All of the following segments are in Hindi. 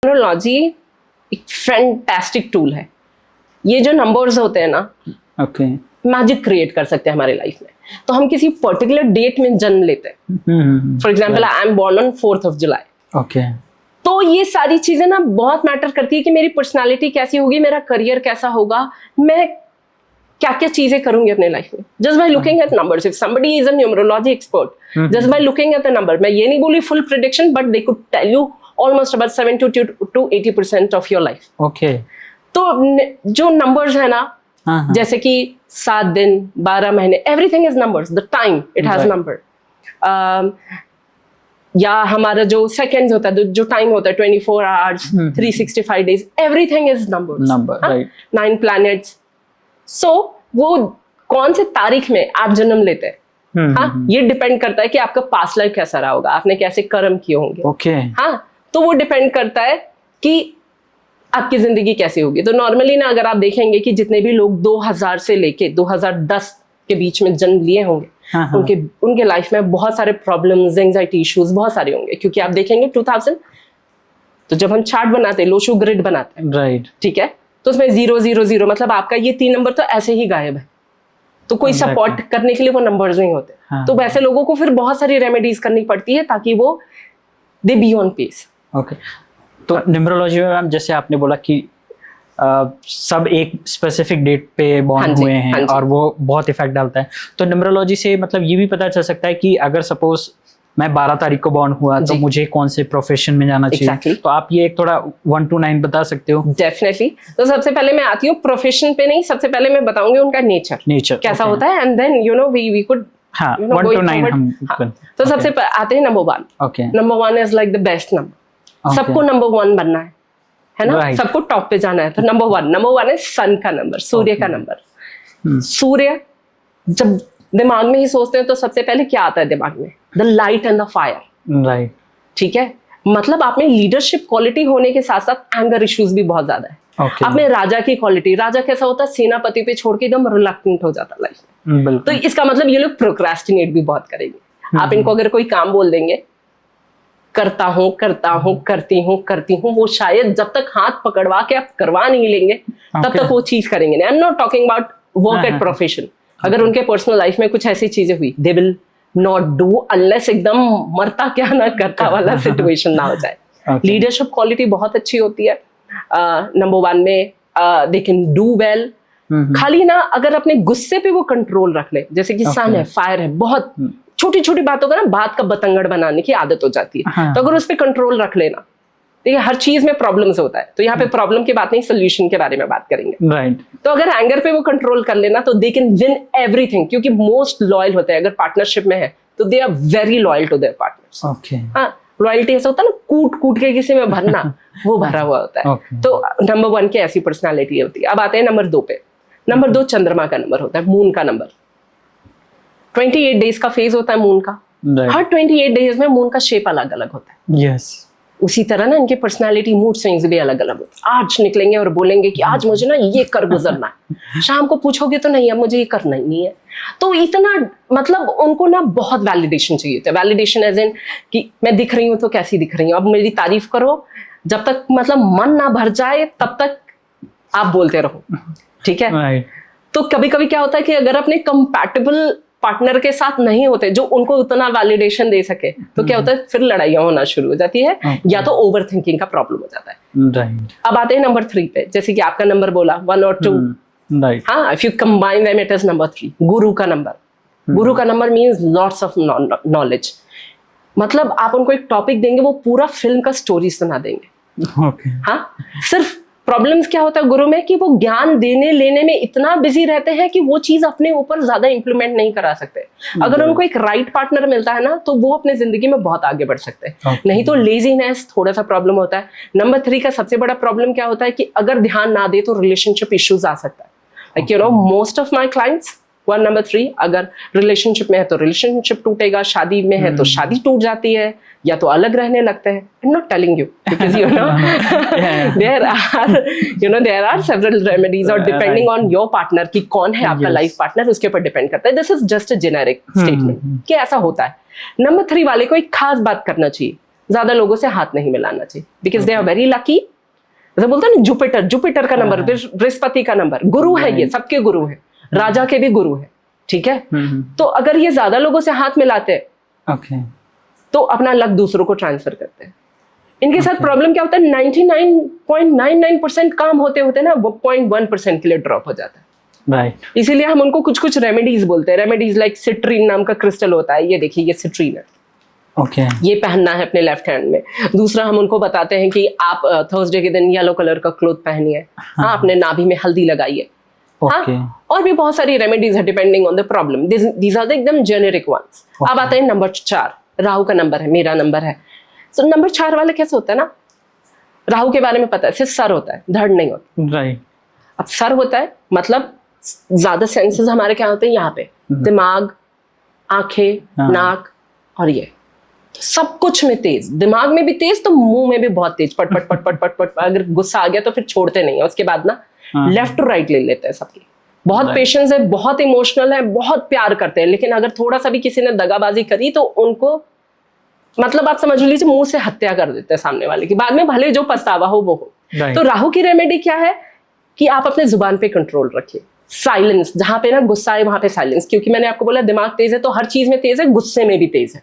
न्यूमरोलॉजी एक फैंटास्टिक टूल है। ये जो नंबर्स होते हैं ना, मैजिक क्रिएट कर सकते हैं हमारे लाइफ में। तो हम किसी पर्टिकुलर डेट में जन्म लेते हैं। For example, I am born on 4th of July। तो ये सारी चीजें ना बहुत मैटर करती है कि मेरी पर्सनालिटी कैसी होगी, मेरा करियर कैसा होगा, मैं क्या क्या चीजें करूंगी अपने लाइफ में, just by looking at numbers. If somebody is a numerology expert, just by looking at the number, मैं ये नहीं बोली full prediction, but they could tell you almost about 70 to 80% of your life. तो जो नंबर्स है ना, जैसे कि 7 दिन, 12 महीने, everything is numbers. The time it has number, या हमारा जो सेकेंड्स होता है, जो टाइम होता है 24 hours, 365 days, everything is numbers. 9 planets. So वो कौन से तारीख में आप जन्म लेते हैं, हाँ, ये डिपेंड करता है कि आपका पास्ट लाइफ कैसा रहा होगा, आपने कैसे कर्म किए होंगे। हाँ, तो वो डिपेंड करता है कि आपकी जिंदगी कैसी होगी। तो नॉर्मली ना, अगर आप देखेंगे कि जितने भी लोग 2000 से लेके 2010 के बीच में जन्म लिए होंगे, उनके लाइफ में बहुत सारे प्रॉब्लम्स, एंजाइटी इश्यूज बहुत सारे होंगे। क्योंकि आप देखेंगे 2000, तो जब हम चार्ट बनाते हैं, लोशो ग्रिड बनाते हैं, राइट, ठीक है, तो उसमें 0 0 0, मतलब आपका ये 3 नंबर तो ऐसे ही गायब है। तो कोई सपोर्ट करने के लिए वो नंबर्स नहीं होते। तो वैसे लोगों को फिर बहुत सारी रेमेडीज करनी पड़ती है ताकि वो दे बी ऑन पेस। तो न्यूमरोलॉजी में मैम, जैसे आपने बोला कि सब एक स्पेसिफिक डेट पे बॉर्न हुए हैं और वो बहुत इफेक्ट डालता है, तो न्यूमरोलॉजी से मतलब ये भी पता चल सकता है कि अगर सपोज मैं 12 तारीख को बॉर्न हुआ तो मुझे कौन से प्रोफेशन में जाना चाहिए। तो आप ये एक थोड़ा 1 to 9 बता सकते हो? डेफिनेटली। तो सबसे पहले मैं आती हूँ प्रोफेशन पे नहीं, सबसे पहले मैं बताऊंगी उनका नेचर कैसा होता है, and then you know we could 1 to 9 हम। तो सबसे आते हैं number 1। Number 1 is like the best number. सबको नंबर 1 बनना है ना, सबको टॉप पे जाना है। तो नंबर 1 है सन का नंबर, सूर्य का नंबर। सूर्य जब दिमाग में ही सोचते हैं तो सबसे पहले क्या आता है दिमाग में? The light and the fire, right, ठीक है। मतलब आप में लीडरशिप क्वालिटी होने के साथ साथ एंगर इश्यूज भी बहुत ज्यादा है। आप में राजा की क्वालिटी, राजा कैसा होता है, सेनापति पे छोड़ के एकदम रिलक्टेंट हो जाता है लाइफ में। तो इसका मतलब ये लोग प्रोक्रेस्टिनेट भी बहुत करेंगे। आप इनको अगर कोई काम बोल देंगे, करता हूँ करती हूँ, वो शायद जब तक हाथ पकड़वा के आप करवा नहीं लेंगे तब तक वो चीज करेंगे नहीं। आई am not talking about work at profession. अगर उनके पर्सनल लाइफ में कुछ ऐसी चीजें हुई, they will not do unless एकदम मरता क्या ना करता वाला सिचुएशन ना हो जाए। लीडरशिप क्वालिटी बहुत अच्छी होती है नंबर 1 में। They can do well. खाली ना अगर अपने गुस्से पे वो कंट्रोल रख ले, जैसे कि सन है, फायर है, बहुत छोटी छोटी बातों का ना बात का बतंगड़ बनाने की आदत हो जाती है। तो अगर उस पर कंट्रोल रख लेना, देखिए हर चीज में प्रॉब्लम्स होता है, तो यहाँ पे प्रॉब्लम की बात नहीं, सोल्यूशन के बारे में बात करेंगे, राइट। तो अगर एंगर पे वो कंट्रोल कर लेना तो दे कैन विन एवरीथिंग, क्योंकि मोस्ट लॉयल होते हैं। अगर पार्टनरशिप में है तो they are very loyal to their partners. हाँ, लॉयल्टी ऐसा होता है ना, कूट के किसी में भरना, वो भरा हुआ होता है। तो नंबर 1 की ऐसी पर्सनैलिटी होती है। अब आते हैं नंबर 2 पे। नंबर 2 चंद्रमा का नंबर होता है, मून का नंबर। 28 डेज का फेज होता है मून का। हर 28 डेज में मून का शेप अलग अलग होता है। यस। उसी तरह ना इनके पर्सनालिटी, मूड स्विंग्स भी अलग अलग होते हैं। आज निकलेंगे और बोलेंगे कि आज मुझे ना ये कर गुजरना है, शाम को पूछोगे तो नहीं, अब मुझे ये करना ही नहीं है। तो इतना मतलब उनको ना बहुत वैलिडेशन चाहिए होता है। वैलिडेशन एज इन कि मैं दिख रही हूँ तो कैसी दिख रही हूँ, अब मेरी तारीफ करो, जब तक मतलब मन ना भर जाए तब तक आप बोलते रहो, ठीक है। तो कभी कभी क्या होता है कि अगर अपने कंपैटिबल पार्टनर के साथ नहीं होते जो उनको उतना वैलिडेशन दे सके, तो क्या होता है, फिर लड़ाइयाँ होना शुरू हो जाती है, या तो ओवर थिंकिंग का प्रॉब्लम हो जाता है। अब आते हैं नंबर 3 पे। जैसे कि आपका नंबर बोला 1 और 2, हाँ, if you combine them it is number 3। गुरु का नंबर। गुरु का number means lots of knowledge. मतलब आप उनको एक टॉपिक देंगे, वो पूरा फिल्म का स्टोरी सुना देंगे। हाँ, सिर्फ प्रॉब्लम्स क्या होता है गुरु में कि वो ज्ञान देने लेने में इतना बिजी रहते हैं कि वो चीज अपने ऊपर ज्यादा इंप्लीमेंट नहीं करा सकते। अगर उनको एक राइट पार्टनर मिलता है ना, तो वो अपने जिंदगी में बहुत आगे बढ़ सकते हैं। नहीं तो लेजीनेस थोड़ा सा प्रॉब्लम होता है। नंबर 3 का सबसे बड़ा प्रॉब्लम क्या होता है कि अगर ध्यान ना दे तो रिलेशनशिप इश्यूज आ सकता है। Like you know, most of my clients 1 number 3, अगर रिलेशनशिप में है तो रिलेशनशिप टूटेगा, शादी में है तो शादी टूट जाती है, या तो अलग रहने लगते हैं। I am not telling you because you know there are several remedies, और डिपेंडिंग ऑन योर पार्टनर कि कौन है आपका लाइफ पार्टनर, उसके ऊपर डिपेंड करता है। This is just a generic statement कि ऐसा होता है। नंबर 3 वाले को एक खास बात करना चाहिए। ज्यादा लोगों से हाथ नहीं मिलाना चाहिए, because they are very lucky. जैसे बोलते हैं ना जुपिटर का नंबर, बृहस्पति का नंबर, गुरु है, ये सबके गुरु है, राजा के भी गुरु है, ठीक है। तो अगर ये ज्यादा लोगों से हाथ मिलाते हैं तो अपना लक दूसरों को ट्रांसफर करते हैं। इनके साथ प्रॉब्लम क्या होता है, 99.99% काम होते होते ना वो 0.1% के लिए ड्रॉप हो जाता है। इसीलिए हम उनको कुछ कुछ रेमेडीज बोलते हैं। रेमेडीज लाइक सिट्रीन नाम का क्रिस्टल होता है, ये देखिए ये सिट्रीन है, ये पहनना है अपने लेफ्ट हैंड में। दूसरा हम उनको बताते हैं कि आप थर्सडे के दिन येलो कलर का क्लोथ पहनिए, हाँ, अपने नाभि में हल्दी लगाइए, हाँ, और भी बहुत सारी रेमेडीज है depending on the problem. These are the एकदम जेनेरिक वंस। अब आते हैं नंबर 4, राहु का नंबर है, मेरा नंबर है। तो नंबर 4 वाले कैसे होता है ना, राहु के बारे में पता है, सिर्फ सर होता है, धड़ नहीं होता, राइट। अब सर होता है मतलब ज्यादा सेंसेस हमारे क्या होते हैं यहाँ पे, दिमाग, आंखें, नाक और ये सब कुछ में तेज, दिमाग में भी तेज तो मुंह में भी बहुत तेज, पट पट पट पट पट पट। अगर गुस्सा आ गया तो फिर छोड़ते नहीं है, उसके बाद ना लेफ्ट टू राइट ले लेते हैं सबकी। बहुत पेशेंस है, बहुत इमोशनल है, बहुत प्यार करते हैं, लेकिन अगर थोड़ा सा भी किसी ने दगाबाजी करी तो उनको मतलब आप समझ लीजिए मुंह से हत्या कर देते हैं सामने वाले की, बाद में भले जो पछतावा हो वो हो। तो राहु की रेमेडी क्या है कि आप अपने जुबान पे कंट्रोल रखिए, साइलेंस, जहां पे ना गुस्सा है वहां पे साइलेंस, क्योंकि मैंने आपको बोला दिमाग तेज है तो हर चीज में तेज है, गुस्से में भी तेज है,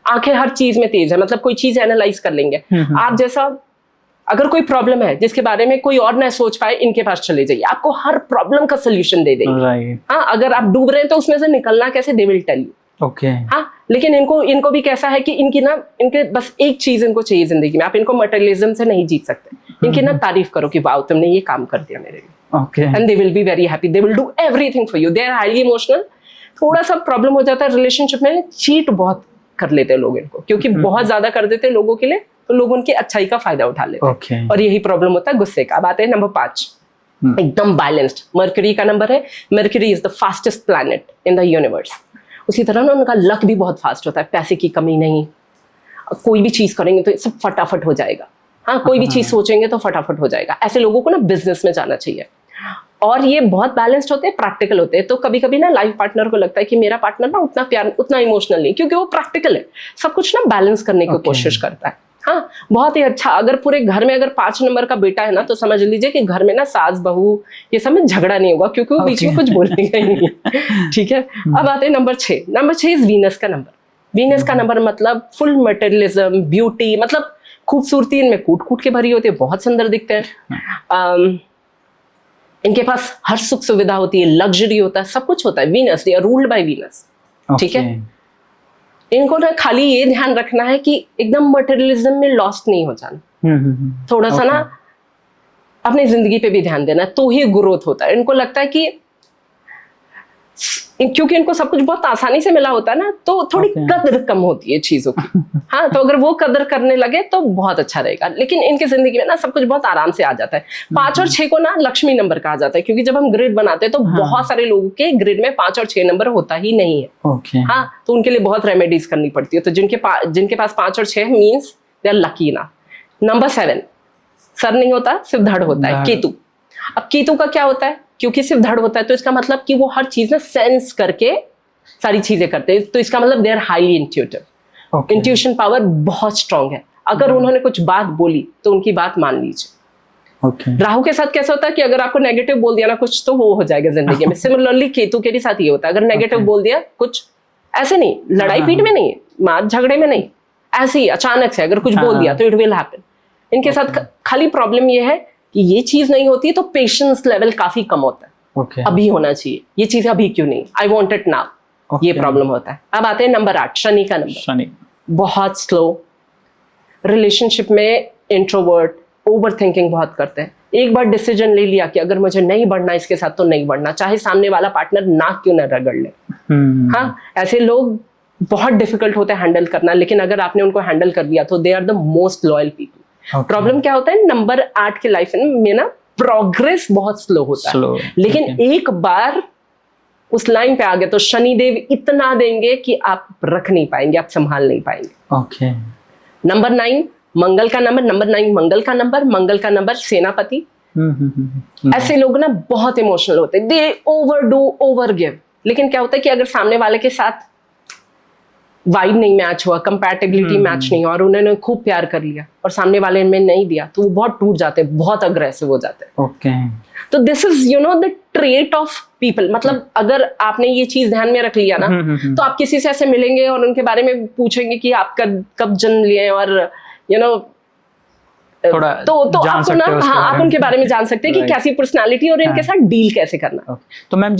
आंखें हर चीज में तेज है, मतलब कोई चीज एनालाइज कर लेंगे आप। जैसा अगर कोई प्रॉब्लम है जिसके बारे में कोई और ना सोच पाए, इनके पास चले जाइए, आपको हर प्रॉब्लम का सोल्यूशन दे देंगे। हाँ, अगर आप डूब रहे हैं तो उसमें से निकलना कैसे, दे विल टेल यू। हाँ, लेकिन इनको भी कैसा है कि इनके बस एक चीज इनको चाहिए जिंदगी में, आप इनको मटेरियलिज्म से नहीं जीत सकते। इनकी ना तारीफ करो कि वाओ तुमने ये काम कर दिया मेरे लिए, and they will be very happy, they will do everything for you. They are highly emotional. थोड़ा सा प्रॉब्लम हो जाता है रिलेशनशिप में, चीट बहुत कर लेते हैं लोग इनको, क्योंकि बहुत ज्यादा कर देते हैं लोगों के लिए, तो लोग उनकी अच्छाई का फायदा उठा लेते हैं, और यही प्रॉब्लम होता है गुस्से का। अब आते हैं नंबर 5, एकदम बैलेंस्ड, मरकरी का नंबर है। Mercury is the fastest planet in the universe. उसी तरह ना उनका लक भी बहुत फास्ट होता है, पैसे की कमी नहीं, कोई भी चीज करेंगे तो सब फटाफट हो जाएगा। हाँ, कोई भी चीज सोचेंगे तो फटाफट हो जाएगा। ऐसे लोगों को ना बिजनेस में जाना चाहिए, और ये बहुत बैलेंस्ड होते हैं, प्रैक्टिकल होते हैं। तो कभी कभी ना लाइफ पार्टनर को लगता है कि मेरा पार्टनर ना उतना प्यार, उतना इमोशनल नहीं, क्योंकि वो प्रैक्टिकल है, सब कुछ ना बैलेंस करने की कोशिश करता है। हाँ, बहुत ही अच्छा। अगर पूरे घर में अगर 5 नंबर का बेटा है ना, तो समझ लीजिए कि घर में ना सास बहू ये सब में झगड़ा नहीं होगा, क्योंकि वो बीच में कुछ बोलेगा ही नहीं। ठीक है। अब आते हैं नंबर 6। नंबर 6 इज वीनस का नंबर। वीनस का नंबर मतलब फुल मटेरियलिज्म, ब्यूटी, मतलब खूबसूरती इनमें कूट कूट के भरी होती है, बहुत सुंदर दिखते हैं। इनके पास हर सुख सुविधा होती है, लग्जरी होता है, सब कुछ होता है। Venus, they are ruled by Venus. ठीक है। इनको ना खाली ये ध्यान रखना है कि एकदम मटेरियलिज्म में लॉस्ट नहीं हो जाना, थोड़ा सा ना अपनी जिंदगी पे भी ध्यान देना, तो ही ग्रोथ होता है। इनको लगता है कि क्योंकि इनको सब कुछ बहुत आसानी से मिला होता है ना, तो थोड़ी कदर कम होती है चीजों की। हाँ, तो अगर वो कदर करने लगे तो बहुत अच्छा रहेगा। लेकिन इनकी जिंदगी में ना सब कुछ बहुत आराम से आ जाता है। 5 और 6 को ना लक्ष्मी नंबर कहा जाता है, क्योंकि जब हम ग्रिड बनाते हैं तो बहुत सारे लोगों के ग्रिड में 5 और 6 नंबर होता ही नहीं है। हाँ, तो उनके लिए बहुत रेमेडीज करनी पड़ती है। तो जिनके पास 5 और 6 मीन्स दे आर लकी ना। नंबर 7, सर नहीं होता, सिर्फ धड़ होता है, केतु। अब केतु का क्या होता है, क्योंकि सिर्फ धड़ होता है तो इसका मतलब कि वो हर चीज ना सेंस करके सारी चीजें करते हैं। तो इसका मतलब they are highly intuitive. Intuition power बहुत स्ट्रांग है। अगर उन्होंने कुछ बात बोली तो उनकी बात मान लीजिए। राहु के साथ कैसा होता है कि अगर आपको नेगेटिव बोल दिया ना कुछ, तो वो हो जाएगा जिंदगी में। सिमिलरली केतु के साथ ये होता है, अगर नेगेटिव बोल दिया कुछ, ऐसे नहीं लड़ाई पीट में नहीं, मार झगड़े में नहीं, ऐसे ही अचानक से अगर कुछ बोल दिया तो इट विल हैपन। इनके साथ खाली प्रॉब्लम ये है कि ये चीज नहीं होती तो पेशेंस लेवल काफी कम होता है। अभी होना चाहिए ये चीज, अभी क्यों नहीं, आई वांट इट नाउ, ये प्रॉब्लम होता है। अब आते हैं नंबर 8, शनि का नंबर। शनि बहुत स्लो, रिलेशनशिप में इंट्रोवर्ट, ओवरथिंकिंग बहुत करते हैं। एक बार डिसीजन ले लिया कि अगर मुझे नहीं बढ़ना इसके साथ तो नहीं बढ़ना, चाहे सामने वाला पार्टनर नाक क्यों न रगड़ ले। हाँ, ऐसे लोग बहुत डिफिकल्ट होते हैं हैंडल करना, लेकिन अगर आपने उनको हैंडल कर लिया तो they are the most loyal people. Problem क्या होता है, नंबर 8 के लाइफ में ना प्रोग्रेस बहुत स्लो होता है, लेकिन एक बार उस लाइन पे आ गए तो शनिदेव इतना देंगे कि आप रख नहीं पाएंगे, आप संभाल नहीं पाएंगे। नंबर 9 मंगल का नंबर। नंबर 9 मंगल का नंबर। मंगल का नंबर सेनापति। ऐसे लोग ना बहुत इमोशनल होते हैं, दे ओवर डू ओवर गिव। लेकिन क्या होता है कि अगर सामने वाले के साथ वाइब नहीं मैच हुआ, कंपैटिबिलिटी मैच नहीं हुआ और उन्होंने खूब प्यार कर लिया और सामने वाले में नहीं दिया, तो वो बहुत टूट जाते हैं, बहुत अग्रेसिव हो जाते हैं। ओके। तो this is you know the trait of people. मतलब अगर आपने ये चीज ध्यान में रख लिया ना, तो आप किसी से ऐसे मिलेंगे और उनके बारे में पूछेंगे कि आप कब जन्म लिए और यू नो थोड़ा तो जान आपको सकते ना, हो उसके हाँ, बारे आप में। उनके बारे में जान सकते हैं कि Right. कैसी पर्सनालिटी और इनके साथ डील कैसे करना। तो मैम